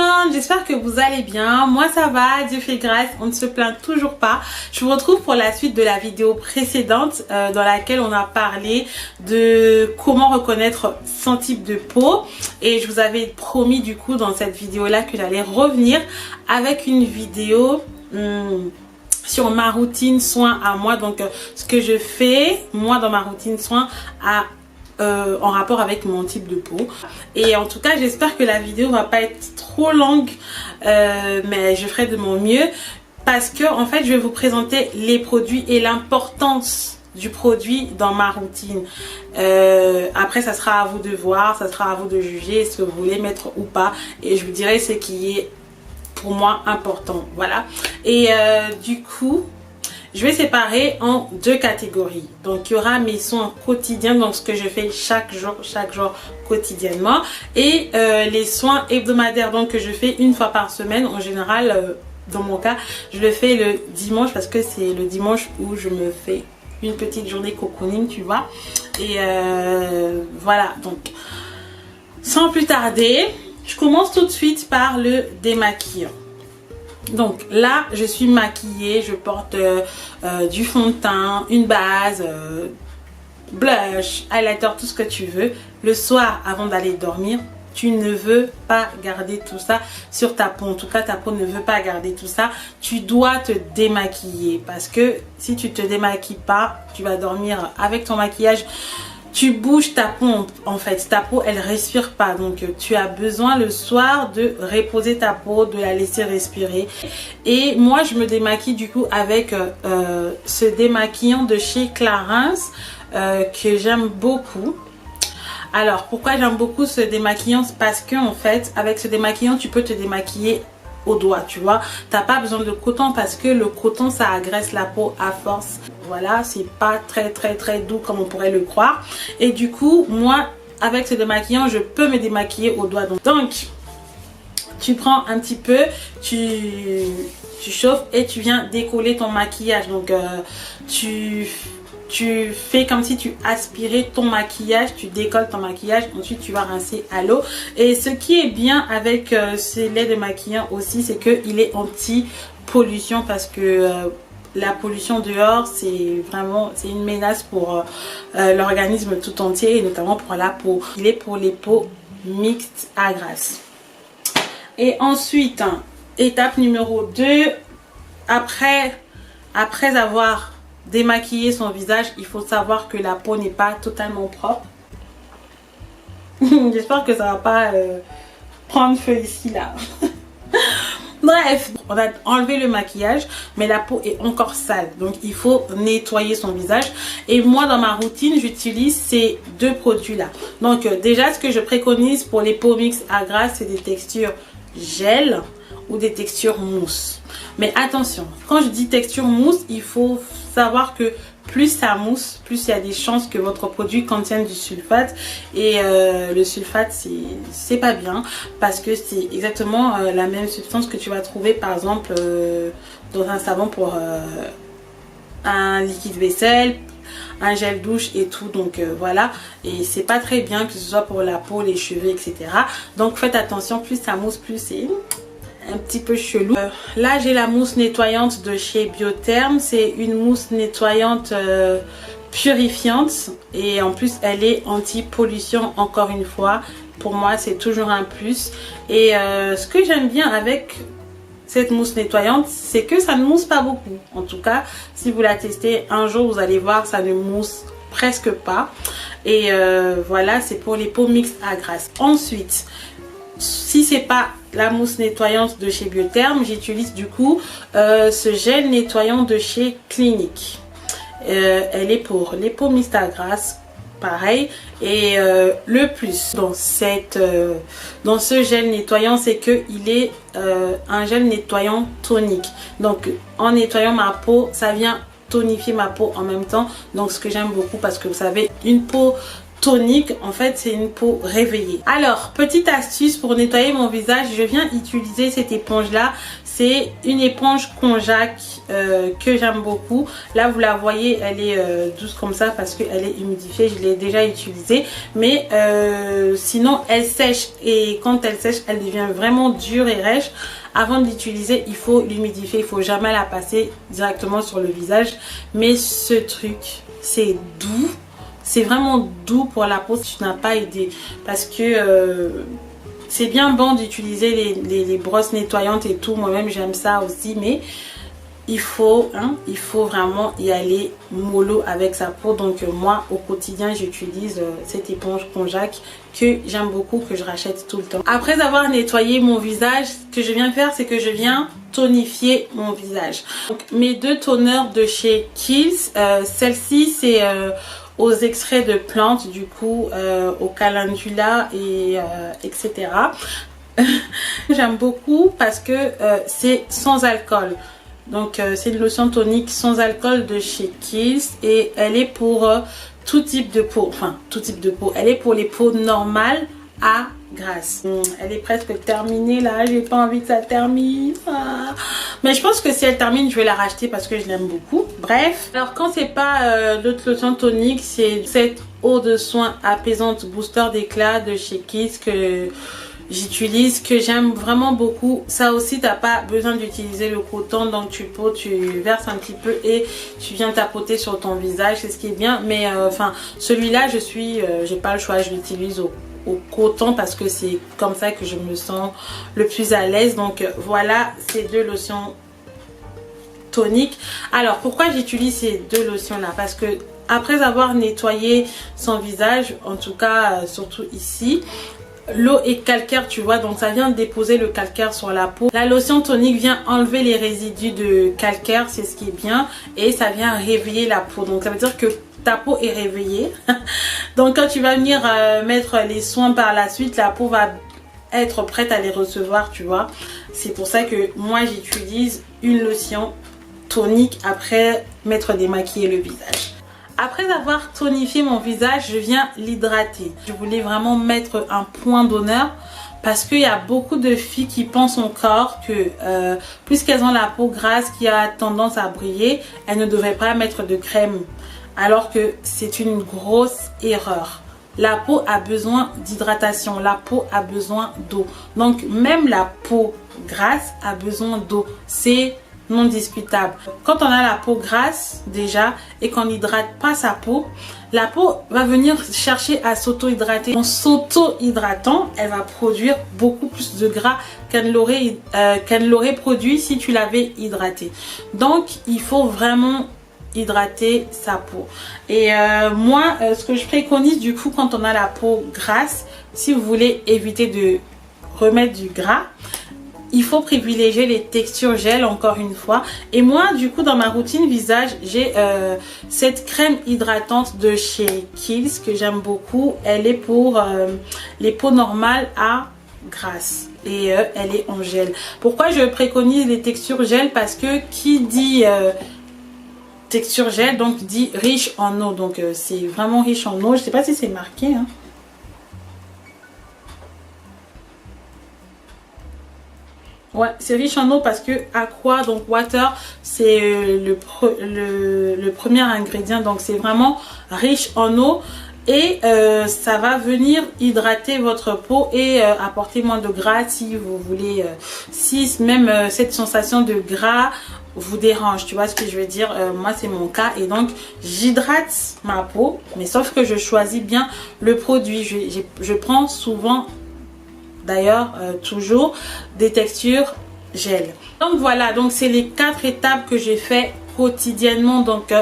monde, j'espère que vous allez bien. Moi ça va, Dieu fait grâce, on ne se plaint toujours pas. Je vous retrouve pour la suite de la vidéo précédente dans laquelle on a parlé de comment reconnaître son type de peau. Et je vous avais promis du coup dans cette vidéo là que j'allais revenir avec une vidéo sur ma routine soins à moi. Donc ce que je fais moi dans ma routine soins en rapport avec mon type de peau. Et en tout cas j'espère que la vidéo va pas être trop longue, mais je ferai de mon mieux parce que en fait je vais vous présenter les produits et l'importance du produit dans ma routine. Après ça sera à vous de voir, ça sera à vous de juger ce que vous voulez mettre ou pas, et je vous dirai ce qui est pour moi important. Voilà. Et du coup je vais séparer en deux catégories. Donc il y aura mes soins quotidiens, donc ce que je fais chaque jour quotidiennement, et les soins hebdomadaires, donc que je fais une fois par semaine. En général dans mon cas je le fais le dimanche parce que c'est le dimanche où je me fais une petite journée cocooning, tu vois. Et voilà, donc sans plus tarder je commence tout de suite par le démaquillant. Donc là je suis maquillée, je porte du fond de teint, une base, blush, highlighter, tout ce que tu veux. Le soir avant d'aller dormir, tu ne veux pas garder tout ça sur ta peau. En tout cas ta peau ne veut pas garder tout ça. Tu dois te démaquiller parce que si tu te démaquilles pas, tu vas dormir avec ton maquillage. Tu bouges ta peau en fait, ta peau elle respire pas, donc tu as besoin le soir de reposer ta peau, de la laisser respirer. Et moi je me démaquille du coup avec ce démaquillant de chez Clarins que j'aime beaucoup. Alors pourquoi j'aime beaucoup ce démaquillant? Parce que en fait avec ce démaquillant tu peux te démaquiller au doigt, tu vois. T'as pas besoin de coton parce que le coton ça agresse la peau à force. Voilà, c'est pas très doux comme on pourrait le croire. Et du coup moi avec ce démaquillant je peux me démaquiller au doigt. Donc tu prends un petit peu, tu chauffes et tu viens décoller ton maquillage. Donc tu fais comme si tu aspirais ton maquillage, tu décolles ton maquillage, ensuite tu vas rincer à l'eau. Et ce qui est bien avec ce lait de maquillant aussi, c'est qu'il est anti-pollution parce que la pollution dehors c'est une menace pour l'organisme tout entier et notamment pour la peau. Il est pour les peaux mixtes à grasse. Et ensuite, étape numéro 2, après avoir démaquiller son visage, il faut savoir que la peau n'est pas totalement propre. J'espère que ça va pas prendre feu ici là. Bref, on a enlevé le maquillage mais la peau est encore sale, donc il faut nettoyer son visage. Et moi dans ma routine j'utilise ces deux produits là. Donc déjà ce que je préconise pour les peaux mixtes à grasse, c'est des textures gel ou des textures mousse. Mais attention, quand je dis texture mousse, il faut savoir que plus ça mousse, plus il y a des chances que votre produit contienne du sulfate. Et le sulfate c'est pas bien parce que c'est exactement la même substance que tu vas trouver par exemple dans un savon pour un liquide vaisselle, un gel douche et tout. Donc voilà, et c'est pas très bien que ce soit pour la peau, les cheveux, etc. Donc faites attention, plus ça mousse, plus c'est un petit peu chelou. Là j'ai la mousse nettoyante de chez Biotherm. C'est une mousse nettoyante purifiante et en plus elle est anti-pollution. Encore une fois, pour moi c'est toujours un plus. Et ce que j'aime bien avec cette mousse nettoyante, c'est que ça ne mousse pas beaucoup. En tout cas si vous la testez un jour vous allez voir, ça ne mousse presque pas. Et voilà, c'est pour les peaux mixtes à grasse. Ensuite, si c'est pas la mousse nettoyante de chez Biotherm, j'utilise du coup ce gel nettoyant de chez Clinique. Elle est pour les peaux mixtes à grasse, pareil. Et le plus dans ce gel nettoyant, c'est que il est un gel nettoyant tonique. Donc en nettoyant ma peau, ça vient tonifier ma peau en même temps. Donc ce que j'aime beaucoup parce que vous savez, une peau tonique en fait c'est une peau réveillée. Alors petite astuce pour nettoyer mon visage, je viens utiliser cette éponge là. c'est une éponge konjac que j'aime beaucoup. Là vous la voyez, elle est douce comme ça parce qu'elle est humidifiée, je l'ai déjà utilisée. Mais sinon elle sèche, et quand elle sèche elle devient vraiment dure et rêche. Avant de l'utiliser, il faut l'humidifier, il faut jamais la passer directement sur le visage. Mais ce truc, c'est doux, c'est vraiment doux pour la peau si tu n'as pas idée. Parce que c'est bien bon d'utiliser les brosses nettoyantes et tout, moi-même j'aime ça aussi, mais il faut vraiment y aller mollo avec sa peau. Donc moi au quotidien j'utilise cette éponge konjac que j'aime beaucoup, que je rachète tout le temps. Après avoir nettoyé mon visage, ce que je viens faire, c'est que je viens tonifier mon visage. Donc mes deux toners de chez Kiehl's, celle-ci c'est aux extraits de plantes, du coup au calendula et etc. J'aime beaucoup parce que c'est sans alcool. Donc c'est une lotion tonique sans alcool de chez Kiehl's et elle est pour tout type de peau, enfin tout type de peau. Elle est pour les peaux normales à grasse. Elle est presque terminée là, j'ai pas envie que ça termine. Mais je pense que si elle termine, je vais la racheter parce que je l'aime beaucoup. Bref, alors quand c'est pas d'autres lotions toniques, c'est cette eau de soin apaisante booster d'éclat de chez Kiehl's que j'utilise, que j'aime vraiment beaucoup. Ça aussi t'as pas besoin d'utiliser le coton, donc tu verses un petit peu et tu viens tapoter sur ton visage, c'est ce qui est bien. Mais enfin celui-là j'ai pas le choix, je l'utilise au coton parce que c'est comme ça que je me sens le plus à l'aise. Donc voilà ces deux lotions toniques. Alors pourquoi j'utilise ces deux lotions là? Parce que après avoir nettoyé son visage, en tout cas surtout ici, l'eau est calcaire, tu vois, donc ça vient déposer le calcaire sur la peau. La lotion tonique vient enlever les résidus de calcaire, c'est ce qui est bien, et ça vient réveiller la peau. Donc ça veut dire que ta peau est réveillée. Donc quand tu vas venir mettre les soins par la suite, la peau va être prête à les recevoir, tu vois. C'est pour ça que moi j'utilise une lotion tonique après m'être démaquillé le visage. Après avoir tonifié mon visage, je viens l'hydrater. Je voulais vraiment mettre un point d'honneur parce qu'il y a beaucoup de filles qui pensent encore que puisqu'elles ont la peau grasse qui a tendance à briller, elles ne devraient pas mettre de crème. Alors que c'est une grosse erreur. La peau a besoin d'hydratation, la peau a besoin d'eau. Donc même la peau grasse a besoin d'eau. C'est non discutable. Quand on a la peau grasse déjà et qu'on n'hydrate pas sa peau, la peau va venir chercher à s'auto-hydrater. En s'auto-hydratant, elle va produire beaucoup plus de gras qu'elle l'aurait produit si tu l'avais hydraté. Donc il faut vraiment hydrater sa peau. Et moi ce que je préconise du coup quand on a la peau grasse, si vous voulez éviter de remettre du gras, il faut privilégier les textures gel encore une fois. Et moi du coup dans ma routine visage j'ai cette crème hydratante de chez Kiehl's que j'aime beaucoup. Elle est pour les peaux normales à grasse et elle est en gel. Pourquoi je préconise les textures gel? Parce que qui dit texture gel donc dit riche en eau. Donc c'est vraiment riche en eau. Je sais pas si c'est marqué hein. Ouais, c'est riche en eau parce que aqua, donc water, c'est le premier ingrédient. Donc c'est vraiment riche en eau et ça va venir hydrater votre peau et apporter moins de gras si vous voulez. Si même cette sensation de gras vous dérange, tu vois ce que je veux dire. Moi c'est mon cas et donc j'hydrate ma peau, mais sauf que je choisis bien le produit. Je prends souvent d'ailleurs toujours des textures gel. Donc voilà, donc c'est les 4 étapes que j'ai fait quotidiennement, donc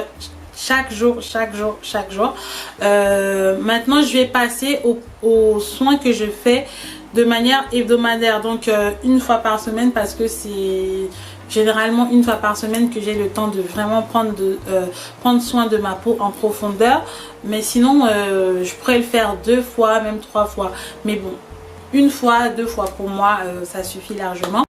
chaque jour. Maintenant je vais passer aux soins que je fais de manière hebdomadaire, donc une fois par semaine, parce que c'est généralement une fois par semaine que j'ai le temps de vraiment prendre soin de ma peau en profondeur. Mais sinon je pourrais le faire 2 fois, même 3 fois, mais bon, 1 fois, 2 fois pour moi ça suffit largement.